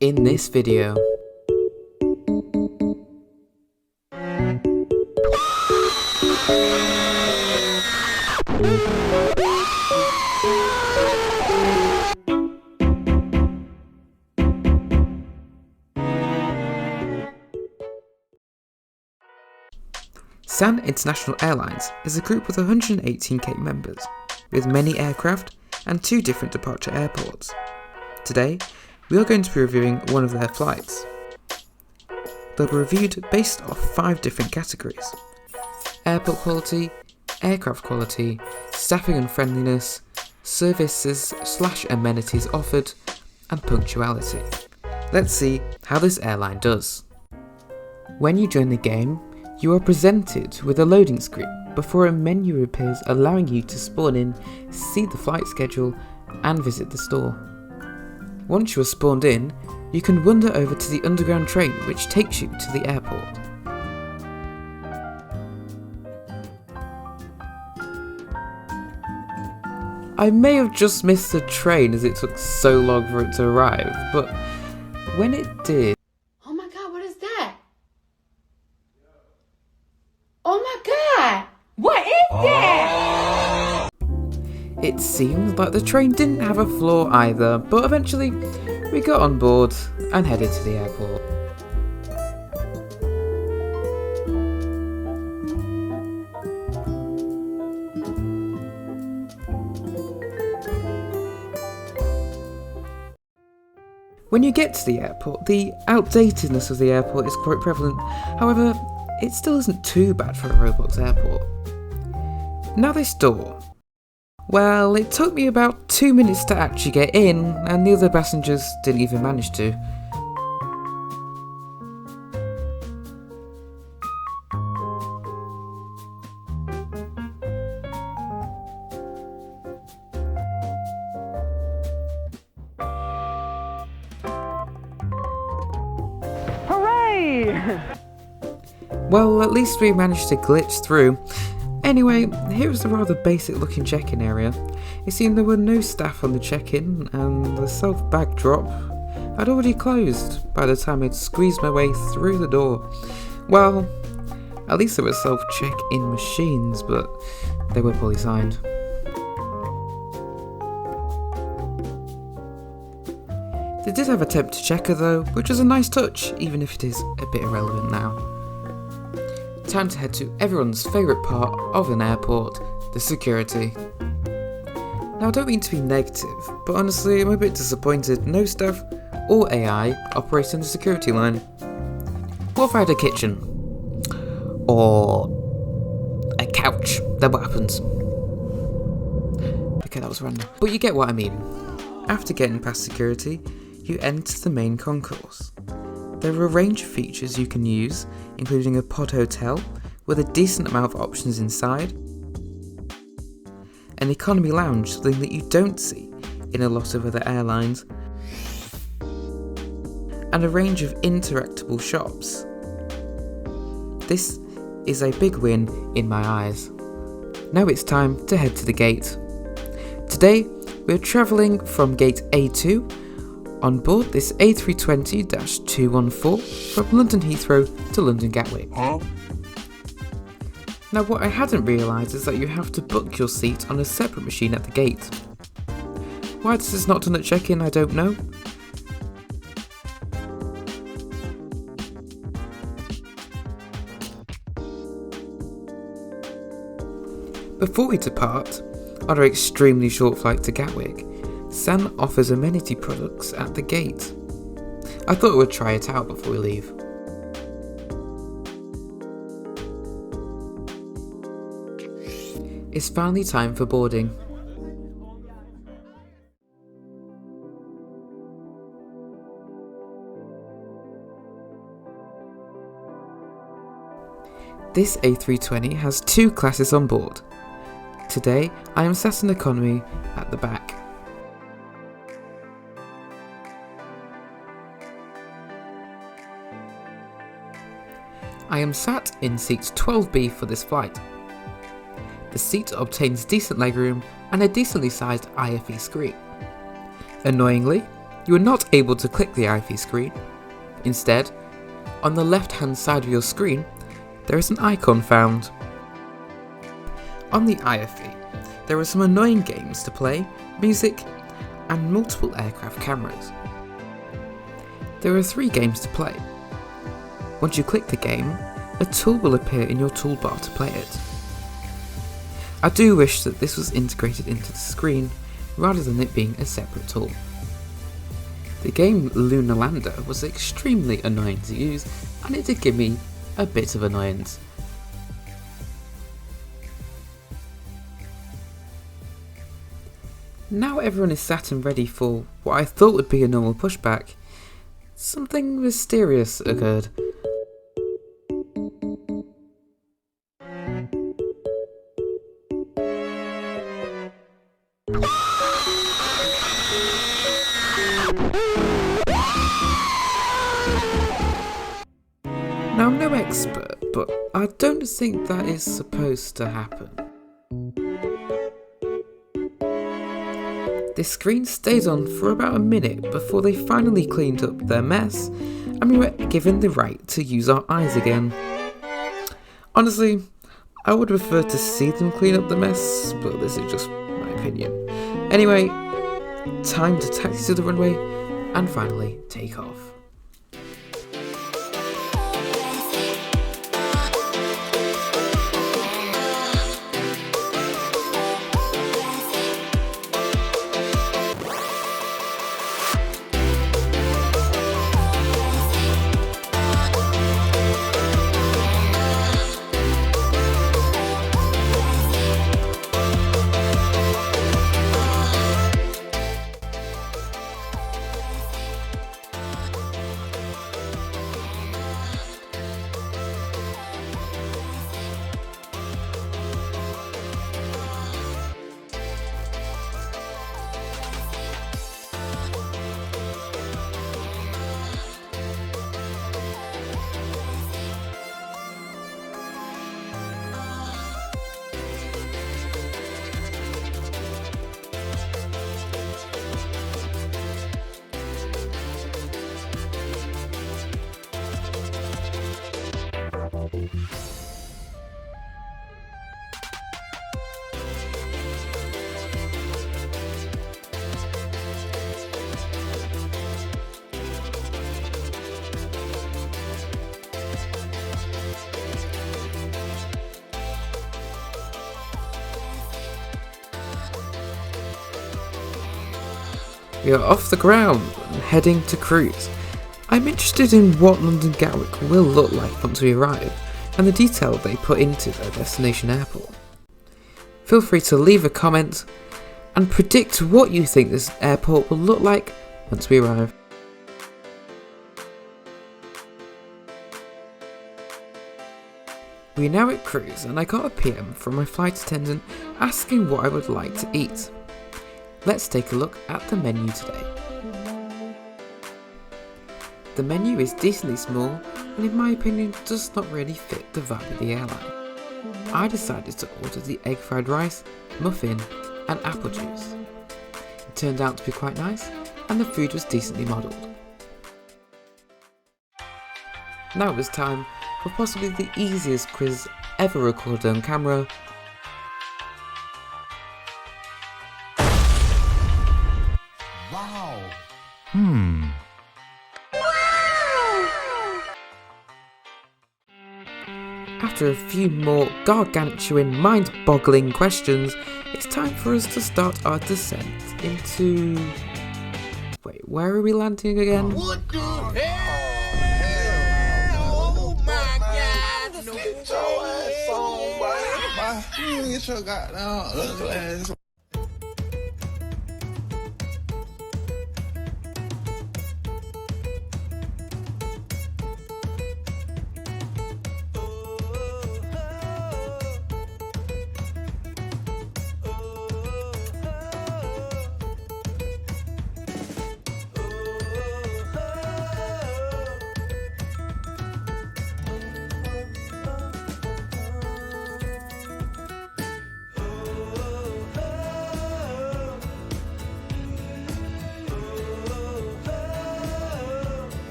in this video. SAN International Airlines is a group with 118k members, with many aircraft and 2 different departure airports. Today, we are going to be reviewing one of their flights. They'll be reviewed based off 5 different categories: airport quality, aircraft quality, staffing and friendliness, services/amenities offered, and punctuality. Let's see how this airline does. When you join the game, you are presented with a loading screen before a menu appears allowing you to spawn in, see the flight schedule, and visit the store. Once you are spawned in, you can wander over to the underground train which takes you to the airport. I may have just missed the train as it took so long for it to arrive, but when it did... Oh my god, what is that? Oh my god! What is that? It seemed like the train didn't have a floor either, but eventually we got on board and headed to the airport. When you get to the airport, the outdatedness of the airport is quite prevalent. However, it still isn't too bad for a Roblox airport. Now this door. Well, it took me about 2 minutes to actually get in, and the other passengers didn't even manage to. Hooray! Well, at least we managed to glitch through. Anyway, here was the rather basic looking check-in area. It seemed there were no staff on the check-in, and the self-bag drop had already closed by the time I'd squeezed my way through the door. Well, at least there were self-check-in machines, but they were poorly signed. They did have a temperature checker though, which was a nice touch, even if it is a bit irrelevant now. Time to head to everyone's favourite part of an airport, the security. Now I don't mean to be negative, but honestly I'm a bit disappointed no staff or AI operate in the security line. What if I had a kitchen? Or a couch? Then what happens? Okay, that was random. But you get what I mean. After getting past security, you enter the main concourse. There are a range of features you can use, including a pod hotel with a decent amount of options inside, an economy lounge, something that you don't see in a lot of other airlines, and a range of interactable shops. This is a big win in my eyes. Now it's time to head to the gate. Today we're travelling from gate A2 on board this A320-214 from London Heathrow to London Gatwick. Now what I hadn't realised is that you have to book your seat on a separate machine at the gate. Why this is not done at check-in, I don't know. Before we depart on our extremely short flight to Gatwick, SAN offers amenity products at the gate. I thought we would try it out before we leave. It's finally time for boarding. This A320 has 2 classes on board. Today I am sat in economy at the back. I am sat in seat 12B for this flight. The seat obtains decent legroom and a decently sized IFE screen. Annoyingly, you are not able to click the IFE screen. Instead, on the left hand side of your screen, there is an icon found. On the IFE, there are some annoying games to play, music, and multiple aircraft cameras. There are 3 games to play. Once you click the game, a tool will appear in your toolbar to play it. I do wish that this was integrated into the screen rather than it being a separate tool. The game Lunar Lander was extremely annoying to use, and it did give me a bit of annoyance. Now everyone is sat and ready for what I thought would be a normal pushback, something mysterious occurred. Now I'm no expert, but I don't think that is supposed to happen. This screen stayed on for about a minute before they finally cleaned up their mess and we were given the right to use our eyes again. Honestly, I would prefer to see them clean up the mess, but this is just my opinion. Anyway, time to taxi to the runway and finally take off. We are off the ground and heading to cruise. I'm interested in what London Gatwick will look like once we arrive and the detail they put into their destination airport. Feel free to leave a comment and predict what you think this airport will look like once we arrive. We are now at cruise and I got a PM from my flight attendant asking what I would like to eat. Let's take a look at the menu today. The menu is decently small and in my opinion does not really fit the vibe of the airline. I decided to order the egg fried rice, muffin and apple juice. It turned out to be quite nice and the food was decently modelled. Now it was time for possibly the easiest quiz ever recorded on camera. Wow. After a few more gargantuan, mind-boggling questions, it's time for us to start our descent into... Wait, where are we landing again? What the hell? Oh my God! No, get your ass on, boy. You get your goddamn ugly ass.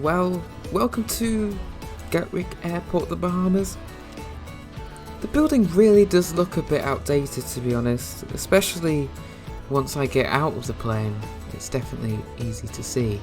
Well, welcome to Gatwick Airport, the Bahamas. The building really does look a bit outdated, to be honest, especially once I get out of the plane. It's definitely easy to see.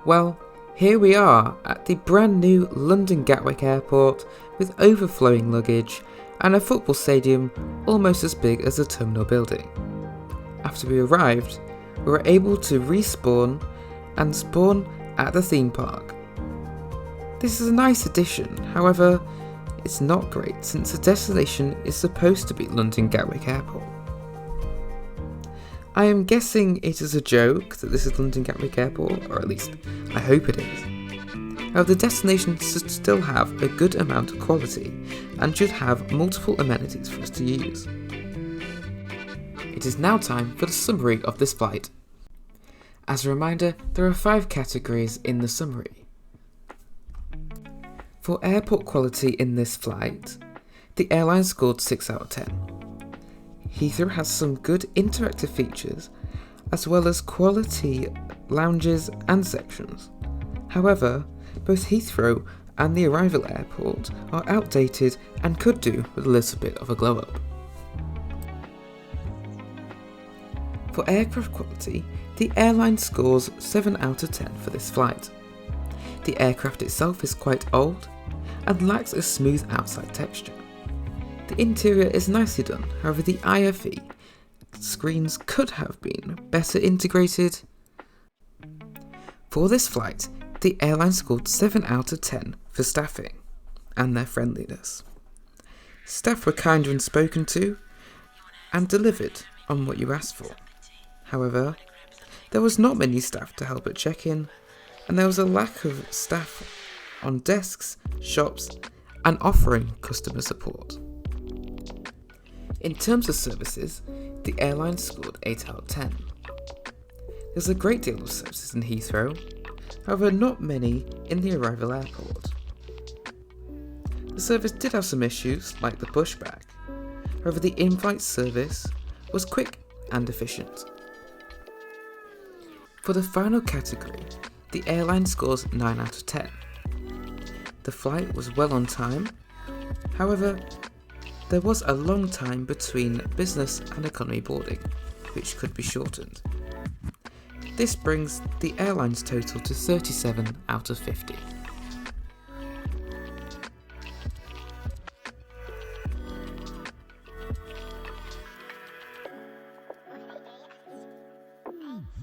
Well, here we are at the brand new London Gatwick Airport with overflowing luggage and a football stadium almost as big as the terminal building. After we arrived, we were able to respawn and spawn at the theme park. This is a nice addition, however, it's not great since the destination is supposed to be London Gatwick Airport. I am guessing it is a joke that this is London Gatwick Airport, or at least I hope it is. However, the destination should still have a good amount of quality and should have multiple amenities for us to use. It is now time for the summary of this flight. As a reminder, there are 5 categories in the summary. For airport quality in this flight, the airline scored 6 out of 10. Heathrow has some good interactive features, as well as quality lounges and sections. However, both Heathrow and the arrival airport are outdated and could do with a little bit of a glow up. For aircraft quality, the airline scores 7 out of 10 for this flight. The aircraft itself is quite old and lacks a smooth outside texture. The interior is nicely done, however the IFE screens could have been better integrated. For this flight, the airline scored 7 out of 10 for staffing and their friendliness. Staff were kind when spoken to and delivered on what you asked for. However, there was not many staff to help at check-in, and there was a lack of staff on desks, shops, and offering customer support. In terms of services, the airline scored 8 out of 10. There's a great deal of services in Heathrow, however not many in the arrival airport. The service did have some issues, like the pushback, however the in-flight service was quick and efficient. For the final category, the airline scores 9 out of 10. The flight was well on time, however, there was a long time between business and economy boarding, which could be shortened. This brings the airline's total to 37 out of 50.